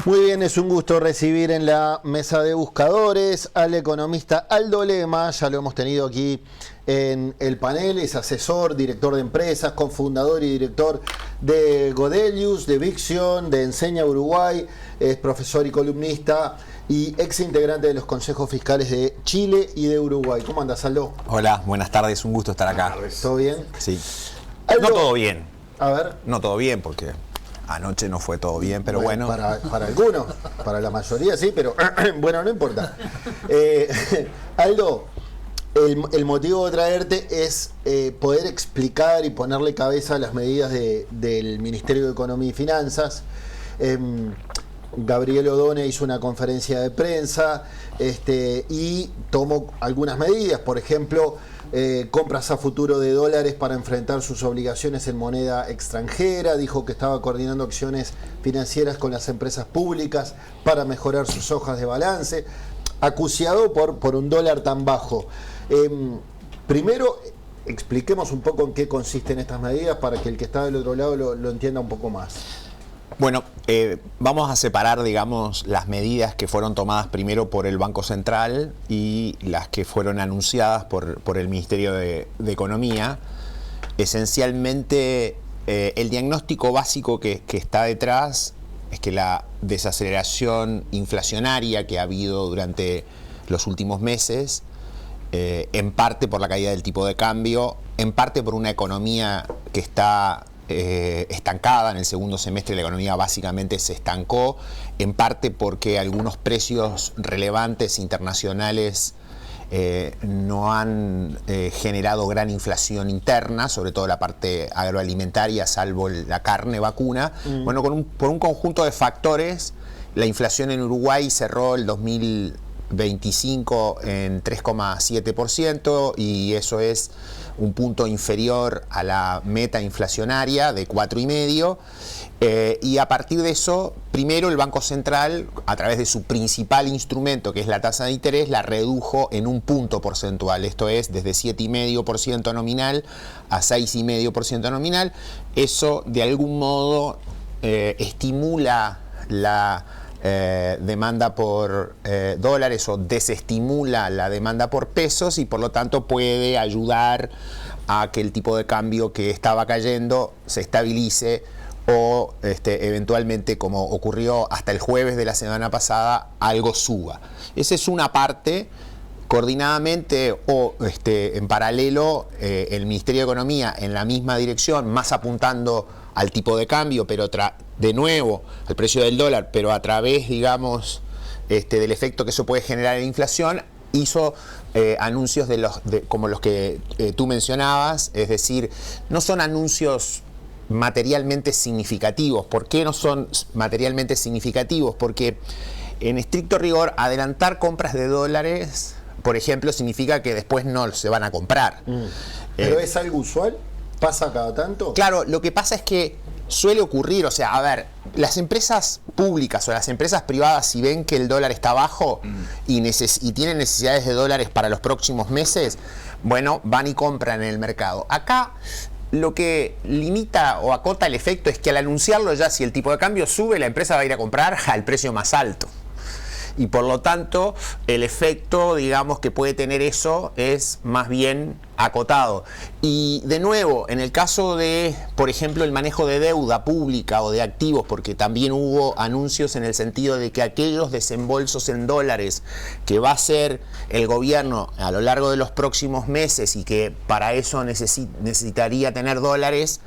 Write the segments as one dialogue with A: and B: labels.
A: Muy bien, es un gusto recibir en la mesa de buscadores al economista Aldo Lema. Ya lo hemos tenido aquí en el panel. Es asesor, director de empresas, cofundador y director de Godelius, de Vixion, de Enseña Uruguay. Es profesor y columnista y ex integrante de los consejos fiscales de Chile y de Uruguay. ¿Cómo andas, Aldo?
B: Hola, buenas tardes, un gusto estar acá.
A: ¿Todo bien?
B: Sí.
A: Aldo,
B: No todo bien.
A: A ver.
B: No todo bien porque anoche no fue todo bien, pero bueno.
A: Para algunos, para la mayoría sí, pero bueno, no importa. Aldo, el motivo de traerte es poder explicar y ponerle cabeza a las medidas del Ministerio de Economía y Finanzas. Gabriel Odone hizo una conferencia de prensa y tomó algunas medidas, por ejemplo, compras a futuro de dólares para enfrentar sus obligaciones en moneda extranjera. Dijo que estaba coordinando acciones financieras con las empresas públicas para mejorar sus hojas de balance, acuciado por un dólar tan bajo. Primero, expliquemos un poco en qué consisten estas medidas para que el que está del otro lado lo entienda un poco más.
B: Bueno, vamos a separar, digamos, las medidas que fueron tomadas primero por el Banco Central y las que fueron anunciadas por el Ministerio de Economía. Esencialmente, el diagnóstico básico que está detrás es que la desaceleración inflacionaria que ha habido durante los últimos meses, en parte por la caída del tipo de cambio, en parte por una economía que está estancada. En el segundo semestre la economía básicamente se estancó, en parte porque algunos precios relevantes internacionales no han generado gran inflación interna, sobre todo la parte agroalimentaria, salvo la carne vacuna. Bueno, por un conjunto de factores, la inflación en Uruguay cerró el 2025 en 3,7% y eso es un punto inferior a la meta inflacionaria de 4,5%, y a partir de eso, primero el Banco Central, a través de su principal instrumento, que es la tasa de interés, la redujo en un punto porcentual, esto es, desde 7,5% nominal a 6,5% nominal. Eso, de algún modo, estimula la demanda por dólares o desestimula la demanda por pesos y por lo tanto puede ayudar a que el tipo de cambio que estaba cayendo se estabilice o eventualmente, como ocurrió hasta el jueves de la semana pasada, algo suba. Esa es una parte. Coordinadamente o en paralelo, el Ministerio de Economía en la misma dirección, más apuntando al tipo de cambio, pero de nuevo al precio del dólar, pero a través, digamos, del efecto que eso puede generar en inflación, hizo anuncios como los que tú mencionabas, es decir, no son anuncios materialmente significativos. ¿Por qué no son materialmente significativos? Porque en estricto rigor, adelantar compras de dólares, por ejemplo, significa que después no se van a comprar.
A: ¿Pero es algo usual? ¿Pasa cada tanto?
B: Claro, lo que pasa es que suele ocurrir, o sea, a ver, las empresas públicas o las empresas privadas, si ven que el dólar está bajo y tienen necesidades de dólares para los próximos meses, bueno, van y compran en el mercado. Acá lo que limita o acota el efecto es que al anunciarlo ya, si el tipo de cambio sube, la empresa va a ir a comprar al precio más alto. Y por lo tanto, el efecto, digamos, que puede tener eso es más bien acotado. Y de nuevo, en el caso de, por ejemplo, el manejo de deuda pública o de activos, porque también hubo anuncios en el sentido de que aquellos desembolsos en dólares que va a hacer el gobierno a lo largo de los próximos meses y que para eso necesitaría tener dólares,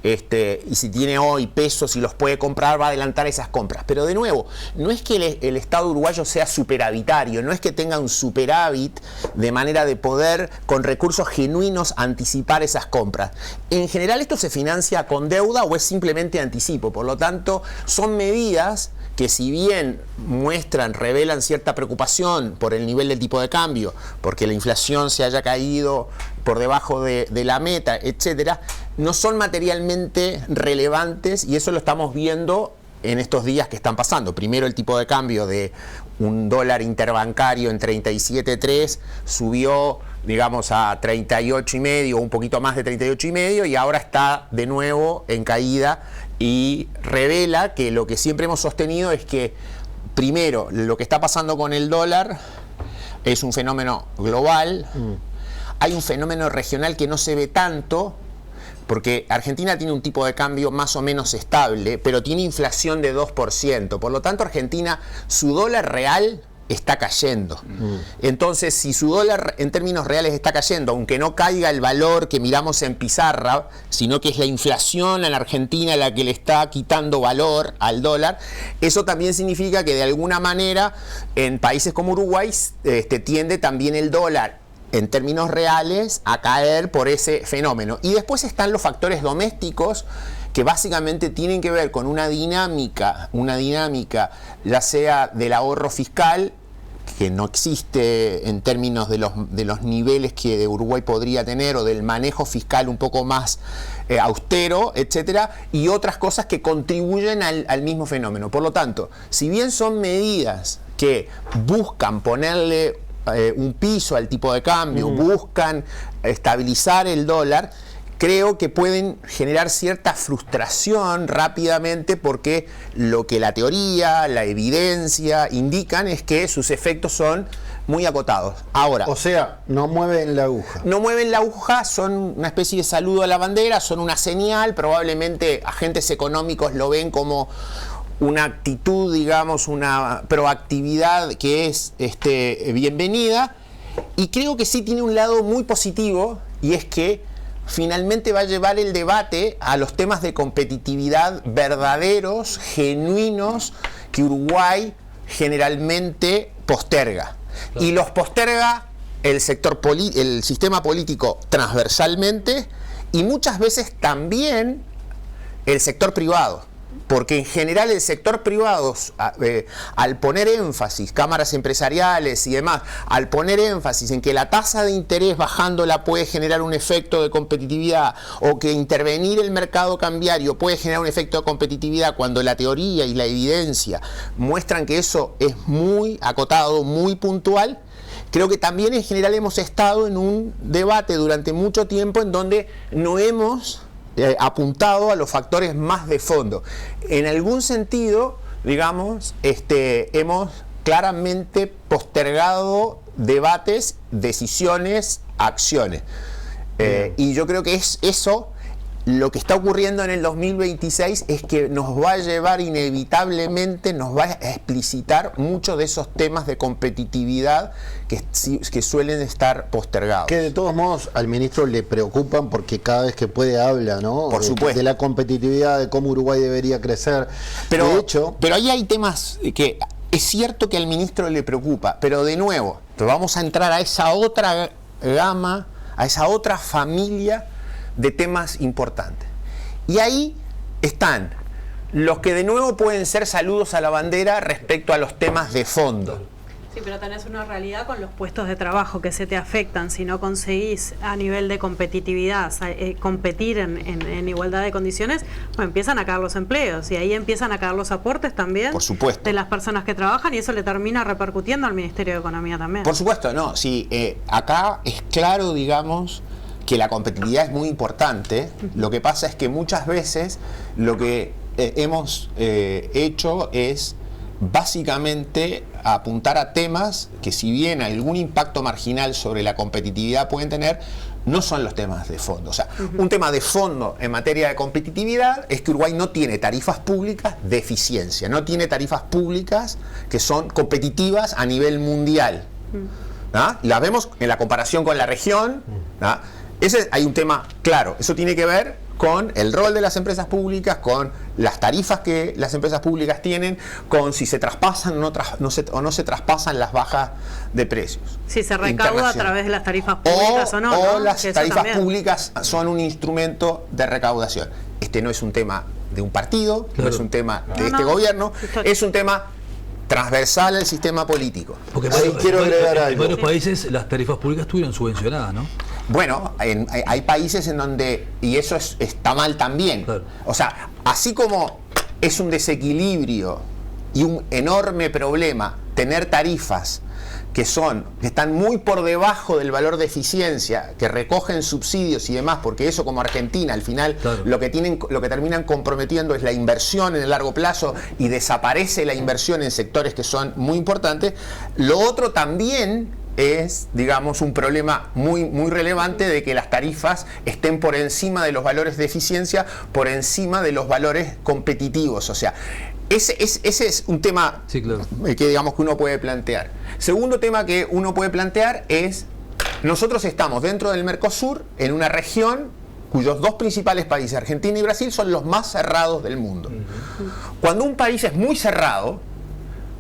B: y si tiene hoy pesos y los puede comprar, va a adelantar esas compras. Pero de nuevo, no es que el Estado uruguayo sea superavitario, no es que tenga un superávit de manera de poder, con recursos genuinos, anticipar esas compras. En general esto se financia con deuda o es simplemente anticipo. Por lo tanto, son medidas que, si bien revelan cierta preocupación por el nivel del tipo de cambio, porque la inflación se haya caído por debajo de la meta, etcétera, no son materialmente relevantes, y eso lo estamos viendo en estos días que están pasando. Primero, el tipo de cambio de un dólar interbancario en 37,3 subió, digamos, a 38,5, un poquito más de 38,5, y ahora está de nuevo en caída y revela que lo que siempre hemos sostenido es que, primero, lo que está pasando con el dólar es un fenómeno global. Hay un fenómeno regional que no se ve tanto, porque Argentina tiene un tipo de cambio más o menos estable, pero tiene inflación de 2%. Por lo tanto, Argentina, su dólar real está cayendo. Entonces, si su dólar en términos reales está cayendo, aunque no caiga el valor que miramos en pizarra, sino que es la inflación en Argentina la que le está quitando valor al dólar, eso también significa que de alguna manera en países como Uruguay tiende también el dólar en términos reales a caer por ese fenómeno. Y después están los factores domésticos que básicamente tienen que ver con una dinámica ya sea del ahorro fiscal, que no existe en términos de los niveles que Uruguay podría tener, o del manejo fiscal un poco más austero, etcétera, y otras cosas que contribuyen al mismo fenómeno. Por lo tanto, si bien son medidas que buscan ponerle un piso al tipo de cambio, buscan estabilizar el dólar, creo que pueden generar cierta frustración rápidamente, porque lo que la teoría, la evidencia indican es que sus efectos son muy acotados. Ahora,
A: o sea, no mueven la aguja.
B: No mueven la aguja, son una especie de saludo a la bandera, son una señal. Probablemente agentes económicos lo ven como una actitud, digamos, una proactividad que es bienvenida, y creo que sí tiene un lado muy positivo, y es que finalmente va a llevar el debate a los temas de competitividad verdaderos, genuinos, que Uruguay generalmente posterga. Claro. Y los posterga el sistema político transversalmente, y muchas veces también el sector privado. Porque en general el sector privado, al poner énfasis, cámaras empresariales y demás, al poner énfasis en que la tasa de interés bajándola puede generar un efecto de competitividad, o que intervenir el mercado cambiario puede generar un efecto de competitividad, cuando la teoría y la evidencia muestran que eso es muy acotado, muy puntual, creo que también en general hemos estado en un debate durante mucho tiempo en donde no hemos apuntado a los factores más de fondo. En algún sentido, digamos, hemos claramente postergado debates, decisiones, acciones. Y yo creo que es eso. Lo que está ocurriendo en el 2026 es que nos va a llevar inevitablemente, nos va a explicitar muchos de esos temas de competitividad que suelen estar postergados.
A: Que de todos modos al ministro le preocupan, porque cada vez que puede habla, ¿no?
B: Por supuesto.
A: De la competitividad, de cómo Uruguay debería crecer.
B: Pero,
A: de hecho,
B: pero ahí hay temas que es cierto que al ministro le preocupa, pero de nuevo, vamos a entrar a esa otra gama, a esa otra familia de temas importantes. Y ahí están los que de nuevo pueden ser saludos a la bandera respecto a los temas de fondo.
C: Sí, pero tenés una realidad con los puestos de trabajo que se te afectan si no conseguís a nivel de competitividad competir en igualdad de condiciones. Bueno, empiezan a caer los empleos, y ahí empiezan a caer los aportes también,
B: por supuesto,
C: de las personas que trabajan, y eso le termina repercutiendo al Ministerio de Economía también.
B: Por supuesto, no, sí, acá es claro, digamos, que la competitividad es muy importante. Lo que pasa es que muchas veces lo que hemos hecho es básicamente apuntar a temas que, si bien algún impacto marginal sobre la competitividad pueden tener, no son los temas de fondo. O sea, un tema de fondo en materia de competitividad es que Uruguay no tiene tarifas públicas de eficiencia, no tiene tarifas públicas que son competitivas a nivel mundial. ¿Ah? Las vemos en la comparación con la región. ¿Ah? Hay un tema claro, eso tiene que ver con el rol de las empresas públicas, con las tarifas que las empresas públicas tienen, con si se traspasan o no se traspasan las bajas de precios.
C: Si se recauda a través de las tarifas públicas o no.
B: O las tarifas públicas son un instrumento de recaudación. Este no es un tema de un partido, claro, no es un tema de este gobierno, es un tema transversal al sistema político.
D: Porque
A: quiero agregar algo.
D: En varios países las tarifas públicas estuvieron subvencionadas, ¿no?
B: Bueno, hay países en donde, y eso está mal también. Claro. O sea, así como es un desequilibrio y un enorme problema tener tarifas que están muy por debajo del valor de eficiencia, que recogen subsidios y demás, porque eso, como Argentina, al final
D: claro,
B: lo que terminan comprometiendo es la inversión en el largo plazo, y desaparece la inversión en sectores que son muy importantes. Lo otro también es, digamos, un problema muy, muy relevante de que las tarifas estén por encima de los valores de eficiencia, por encima de los valores competitivos. O sea, ese es un tema,
D: sí, claro,
B: que digamos que uno puede plantear. Segundo tema que uno puede plantear es, nosotros estamos dentro del Mercosur, en una región cuyos dos principales países, Argentina y Brasil, son los más cerrados del mundo. Cuando un país es muy cerrado,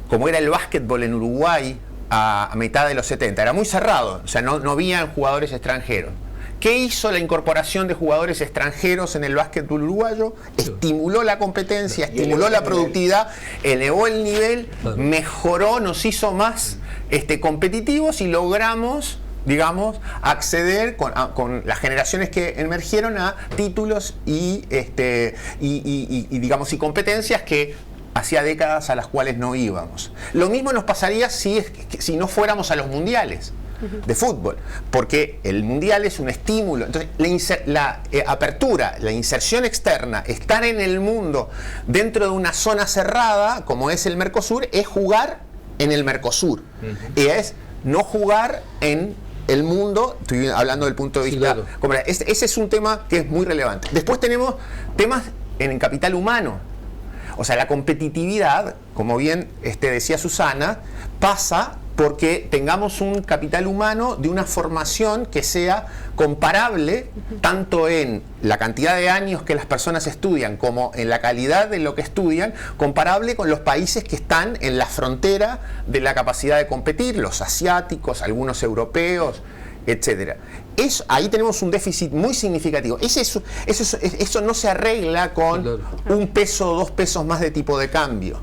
B: como era el básquetbol en Uruguay a mitad de los 70, era muy cerrado, o sea, no había jugadores extranjeros. ¿Qué hizo la incorporación de jugadores extranjeros en el básquetbol uruguayo? Estimuló la competencia, estimuló la productividad, elevó el nivel, mejoró, nos hizo más competitivos, y logramos, digamos, acceder con las generaciones que emergieron a títulos y digamos, y competencias que hacía décadas a las cuales no íbamos. Lo mismo nos pasaría si no fuéramos a los mundiales de fútbol, porque el mundial es un estímulo. Entonces, la apertura, la inserción externa, estar en el mundo dentro de una zona cerrada como es el Mercosur, es jugar en el Mercosur, y es no jugar en el mundo. Estoy hablando del punto de vista, sí, claro. Ese es un tema que es muy relevante. Después tenemos temas en el capital humano. O sea, la competitividad, como bien decía Susana, pasa porque tengamos un capital humano de una formación que sea comparable tanto en la cantidad de años que las personas estudian como en la calidad de lo que estudian, comparable con los países que están en la frontera de la capacidad de competir, los asiáticos, algunos europeos, etcétera. Ahí tenemos un déficit muy significativo. Eso no se arregla con un peso o 2 pesos más de tipo de cambio.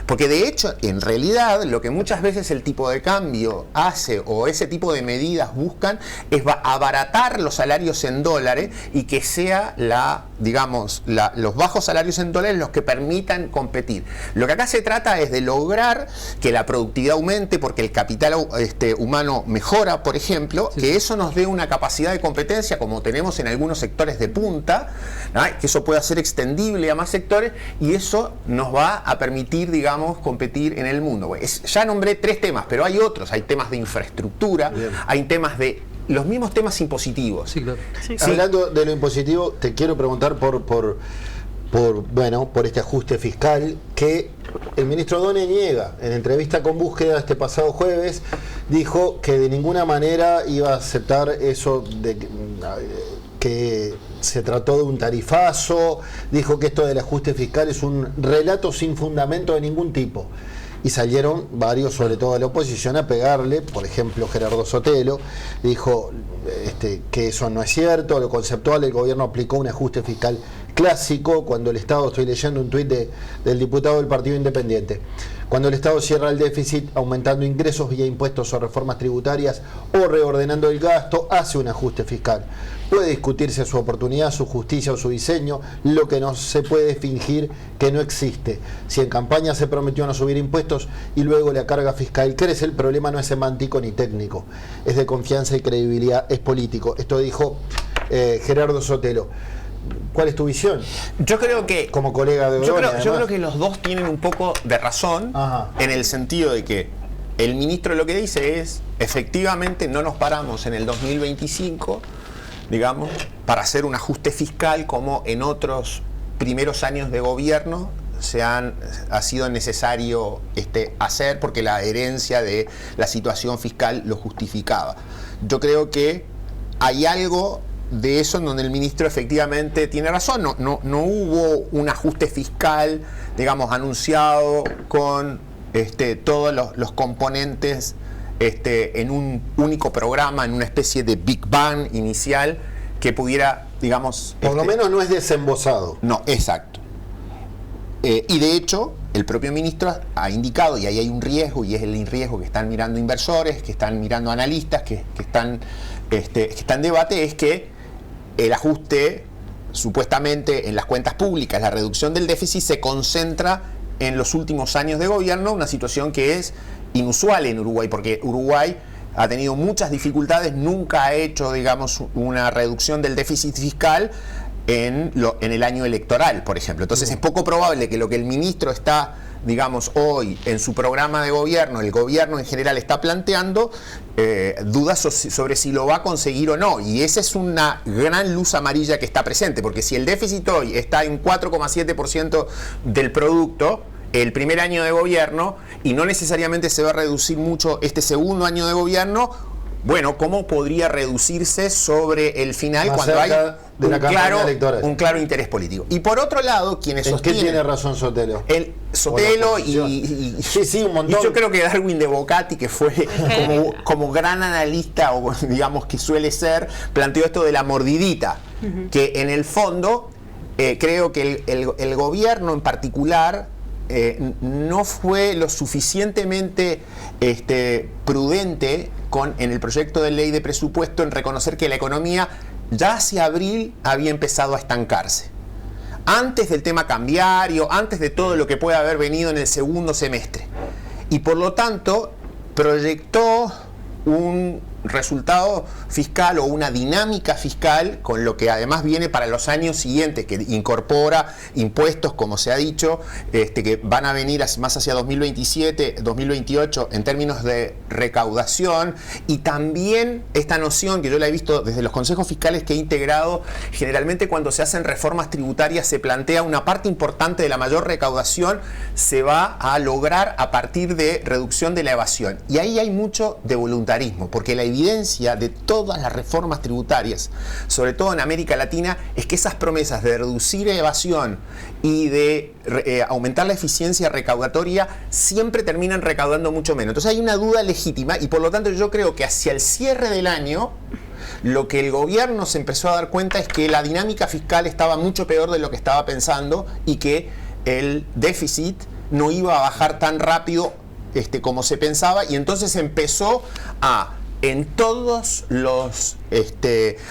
B: Porque de hecho, en realidad, lo que muchas veces el tipo de cambio hace, o ese tipo de medidas buscan, es abaratar los salarios en dólares, y que sea los bajos salarios en dólares los que permitan competir. Lo que acá se trata es de lograr que la productividad aumente, porque el capital humano mejora, por ejemplo, sí, que eso nos dé una capacidad de competencia como tenemos en algunos sectores de punta, que eso pueda ser extendible a más sectores, y eso nos va a permitir, digamos, competir en el mundo. Ya nombré 3 temas, pero hay otros. Hay temas de infraestructura, bien, hay temas de los mismos temas impositivos.
D: Sí, claro.
A: Sí. Hablando de lo impositivo, te quiero preguntar por este ajuste fiscal que el ministro Done niega. En entrevista con Búsqueda este pasado jueves, dijo que de ninguna manera iba a aceptar eso de que se trató de un tarifazo. Dijo que esto del ajuste fiscal es un relato sin fundamento de ningún tipo. Y salieron varios, sobre todo de la oposición, a pegarle. Por ejemplo, Gerardo Sotelo dijo que eso no es cierto. Lo conceptual, el gobierno aplicó un ajuste fiscal clásico cuando el Estado, estoy leyendo un tuit del diputado del Partido Independiente, cuando el Estado cierra el déficit aumentando ingresos vía impuestos o reformas tributarias o reordenando el gasto, hace un ajuste fiscal. Puede discutirse su oportunidad, su justicia o su diseño, lo que no se puede fingir que no existe. Si en campaña se prometió no subir impuestos y luego la carga fiscal crece, el problema no es semántico ni técnico, es de confianza y credibilidad, es político. Esto dijo Gerardo Sotelo. ¿Cuál es tu visión?
B: Yo creo que,
A: como colega de Odone,
B: yo creo que los dos tienen un poco de razón. Ajá. En el sentido de que el ministro lo que dice es, efectivamente no nos paramos en el 2025, digamos, para hacer un ajuste fiscal como en otros primeros años de gobierno ha sido necesario hacer, porque la herencia de la situación fiscal lo justificaba. Yo creo que hay algo de eso en donde el ministro efectivamente tiene razón. No hubo un ajuste fiscal, digamos, anunciado con todos los componentes en un único programa, en una especie de Big Bang inicial que pudiera, digamos...
A: Por lo menos no es desembosado.
B: No, exacto. Y de hecho, el propio ministro ha indicado, y ahí hay un riesgo, y es el riesgo que están mirando inversores, que están mirando analistas, que están en debate, es que el ajuste, supuestamente en las cuentas públicas, la reducción del déficit se concentra en los últimos años de gobierno, una situación que es inusual en Uruguay, porque Uruguay ha tenido muchas dificultades, nunca ha hecho, digamos, una reducción del déficit fiscal en el año electoral, por ejemplo. Entonces es poco probable que lo que el ministro está, digamos, hoy en su programa de gobierno, el gobierno en general está planteando, dudas sobre si lo va a conseguir o no. Y esa es una gran luz amarilla que está presente, porque si el déficit hoy está en 4,7% del producto, el primer año de gobierno, y no necesariamente se va a reducir mucho este segundo año de gobierno, bueno, ¿cómo podría reducirse sobre el final
A: más
B: cuando hay un claro interés político? Y por otro lado, quienes sostienen...
A: ¿Qué tiene razón Sotelo?
B: Sotelo
A: sí, un montón.
B: Y yo creo que Darwin de Bocati, que fue como gran analista, o digamos que suele ser, planteó esto de la mordidita, que en el fondo creo que el gobierno en particular no fue lo suficientemente prudente en el proyecto de ley de presupuesto en reconocer que la economía ya hacia abril había empezado a estancarse. Antes del tema cambiario, antes de todo lo que puede haber venido en el segundo semestre. Y por lo tanto, proyectó un resultado fiscal o una dinámica fiscal con lo que además viene para los años siguientes, que incorpora impuestos, como se ha dicho, que van a venir más hacia 2027, 2028 en términos de recaudación, y también esta noción que yo la he visto desde los consejos fiscales que he integrado. Generalmente cuando se hacen reformas tributarias se plantea una parte importante de la mayor recaudación se va a lograr a partir de reducción de la evasión, y ahí hay mucho de voluntarismo, porque la evidencia de todas las reformas tributarias, sobre todo en América Latina, es que esas promesas de reducir evasión y de aumentar la eficiencia recaudatoria siempre terminan recaudando mucho menos. Entonces hay una duda legítima, y por lo tanto yo creo que hacia el cierre del año lo que el gobierno se empezó a dar cuenta es que la dinámica fiscal estaba mucho peor de lo que estaba pensando, y que el déficit no iba a bajar tan rápido como se pensaba, y entonces empezó a, en todos los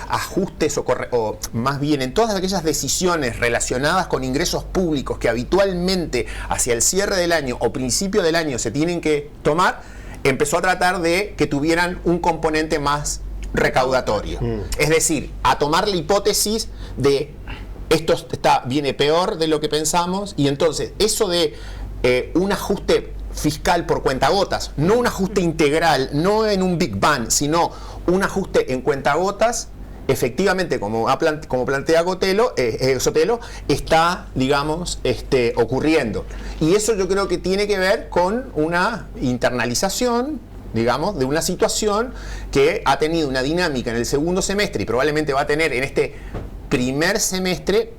B: ajustes, o más bien en todas aquellas decisiones relacionadas con ingresos públicos que habitualmente hacia el cierre del año o principio del año se tienen que tomar, empezó a tratar de que tuvieran un componente más recaudatorio. Es decir, a tomar la hipótesis de esto viene peor de lo que pensamos, y entonces eso de un ajuste fiscal por cuentagotas, no un ajuste integral, no en un Big Bang, sino un ajuste en cuentagotas, efectivamente, como plantea Sotelo, está, digamos, ocurriendo. Y eso yo creo que tiene que ver con una internalización, digamos, de una situación que ha tenido una dinámica en el segundo semestre y probablemente va a tener en este primer semestre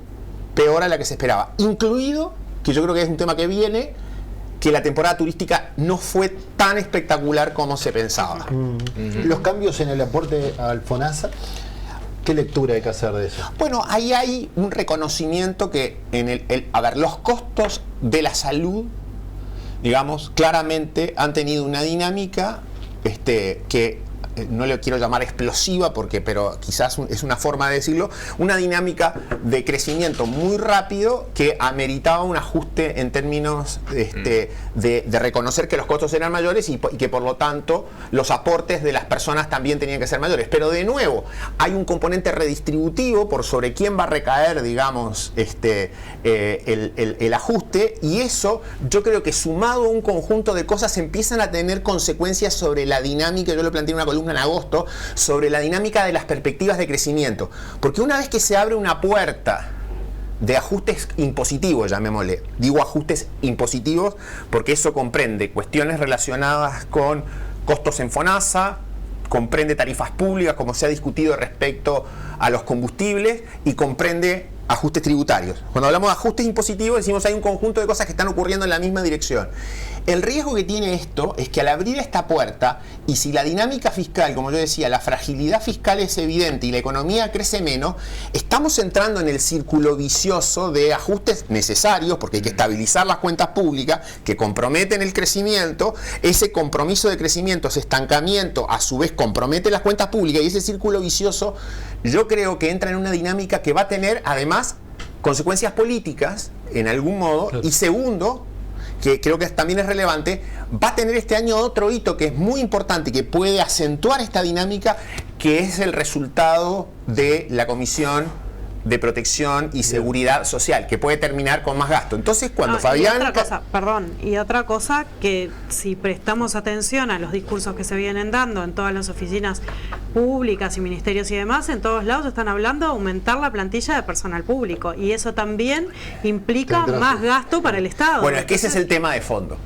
B: peor a la que se esperaba. Incluido, que yo creo que es un tema que viene, que la temporada turística no fue tan espectacular como se pensaba.
A: Los cambios en el aporte al FONASA, ¿qué lectura hay que hacer de eso?
B: Bueno, ahí hay un reconocimiento que los costos de la salud, digamos, claramente han tenido una dinámica que no le quiero llamar explosiva, pero quizás es una forma de decirlo, una dinámica de crecimiento muy rápido que ameritaba un ajuste en términos de reconocer que los costos eran mayores y que por lo tanto los aportes de las personas también tenían que ser mayores. Pero de nuevo, hay un componente redistributivo por sobre quién va a recaer, digamos, el ajuste, y eso yo creo que sumado a un conjunto de cosas empiezan a tener consecuencias sobre la dinámica. Yo lo planteé en una columna en agosto sobre la dinámica de las perspectivas de crecimiento, porque una vez que se abre una puerta de ajustes impositivos, llamémosle, digo ajustes impositivos porque eso comprende cuestiones relacionadas con costos en FONASA, comprende tarifas públicas como se ha discutido respecto a los combustibles, y comprende ajustes tributarios. Cuando hablamos de ajustes impositivos decimos hay un conjunto de cosas que están ocurriendo en la misma dirección. El riesgo que tiene esto es que al abrir esta puerta, y si la dinámica fiscal, como yo decía, la fragilidad fiscal es evidente y la economía crece menos, estamos entrando en el círculo vicioso de ajustes necesarios, porque hay que estabilizar las cuentas públicas que comprometen el crecimiento. Ese compromiso de crecimiento, ese estancamiento, a su vez compromete las cuentas públicas, y ese círculo vicioso yo creo que entra en una dinámica que va a tener además consecuencias políticas en algún modo. Claro. Y segundo, que creo que también es relevante, va a tener este año otro hito que es muy importante, que puede acentuar esta dinámica, que es el resultado de la Comisión de Protección y Seguridad Social, que puede terminar con más gasto. Entonces, cuando Fabián...
C: Y otra cosa que si prestamos atención a los discursos que se vienen dando en todas las oficinas públicas y ministerios y demás, en todos lados están hablando de aumentar la plantilla de personal público, y eso también implica más gasto para el Estado.
B: Bueno, es que ese es el tema de fondo.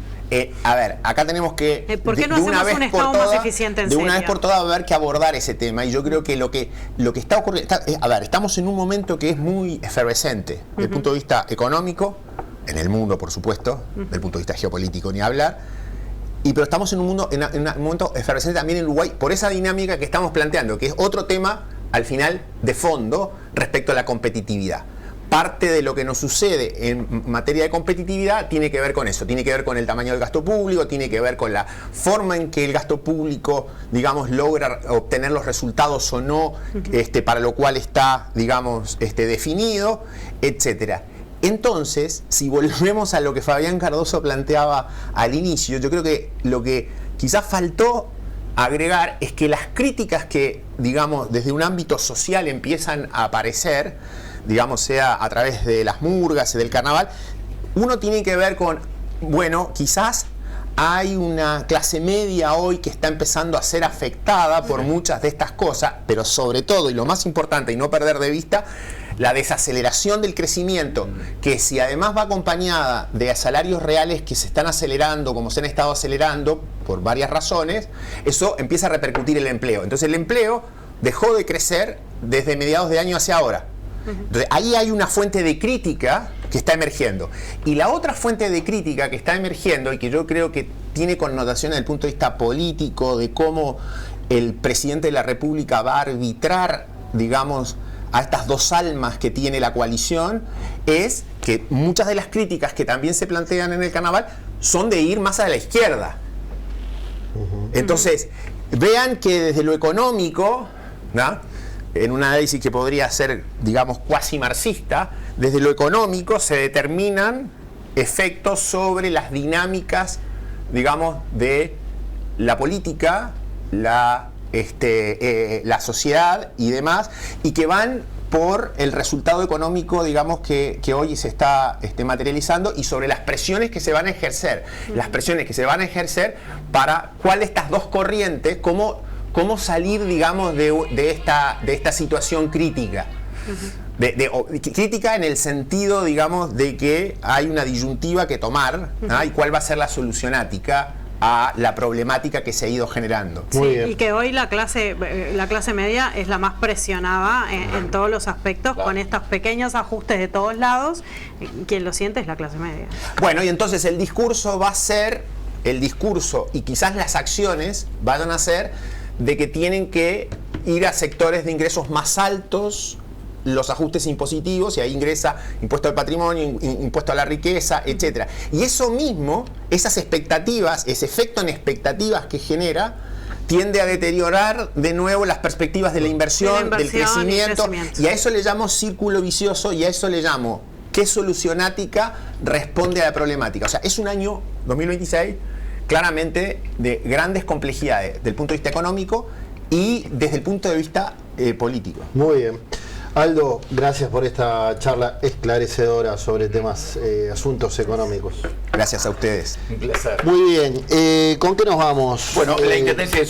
B: A ver, acá tenemos que
C: ¿por qué no hacemos un Estado más eficiente en serio?
B: De una vez por todas haber que abordar ese tema, y yo creo que lo que está ocurriendo, a ver, estamos en un momento que es muy efervescente desde el punto de vista económico, en el mundo por supuesto, desde el punto de vista geopolítico ni hablar, pero estamos en un momento efervescente también en Uruguay por esa dinámica que estamos planteando, que es otro tema al final de fondo respecto a la competitividad. Parte de lo que nos sucede en materia de competitividad tiene que ver con eso, tiene que ver con el tamaño del gasto público, tiene que ver con la forma en que el gasto público, digamos, logra obtener los resultados o no, para lo cual está, digamos, definido, etcétera. Entonces, si volvemos a lo que Fabián Cardoso planteaba al inicio, yo creo que lo que quizás faltó agregar es que las críticas que, digamos, desde un ámbito social empiezan a aparecer, digamos, sea a través de las murgas y del carnaval, uno tiene que ver con, bueno, quizás hay una clase media hoy que está empezando a ser afectada por muchas de estas cosas, pero sobre todo, y lo más importante, y no perder de vista, la desaceleración del crecimiento, que si además va acompañada de salarios reales que se están acelerando, como se han estado acelerando, por varias razones, eso empieza a repercutir en el empleo. Entonces el empleo dejó de crecer desde mediados de año hacia ahora. Entonces, ahí hay una fuente de crítica que está emergiendo. Y la otra fuente de crítica que está emergiendo, y que yo creo que tiene connotación desde el punto de vista político, de cómo el presidente de la República va a arbitrar, digamos, a estas dos almas que tiene la coalición, es que muchas de las críticas que también se plantean en el carnaval son de ir más a la izquierda. Entonces, vean que desde lo económico, ¿no?, en un análisis que podría ser, digamos, cuasi marxista, desde lo económico se determinan efectos sobre las dinámicas, digamos, de la política, la sociedad y demás, y que van por el resultado económico, digamos, que hoy se está materializando, y sobre las presiones que se van a ejercer. Las presiones que se van a ejercer para cuál de estas dos corrientes, cómo salir, digamos, de esta situación crítica. Crítica en el sentido, digamos, de que hay una disyuntiva que tomar, ¿no?, y cuál va a ser la solucionática a la problemática que se ha ido generando.
C: Sí, y que hoy la clase media es la más presionada en todos los aspectos, con estos pequeños ajustes de todos lados. Quien lo siente es la clase media.
B: Bueno, y entonces el discurso va a ser, y quizás las acciones vayan a ser de que tienen que ir a sectores de ingresos más altos, los ajustes impositivos, y ahí ingresa impuesto al patrimonio, impuesto a la riqueza, etcétera. Y eso mismo, esas expectativas, ese efecto en expectativas que genera, tiende a deteriorar de nuevo las perspectivas de la inversión, del crecimiento, y a eso le llamo círculo vicioso, y a eso le llamo qué solucionática responde a la problemática. O sea, es un año 2026 claramente de grandes complejidades desde el punto de vista económico y desde el punto de vista político.
A: Muy bien. Aldo, gracias por esta charla esclarecedora sobre temas, asuntos económicos.
B: Gracias a ustedes.
D: Un placer.
A: Muy bien. ¿Con qué nos vamos?
E: Bueno, la intendencia de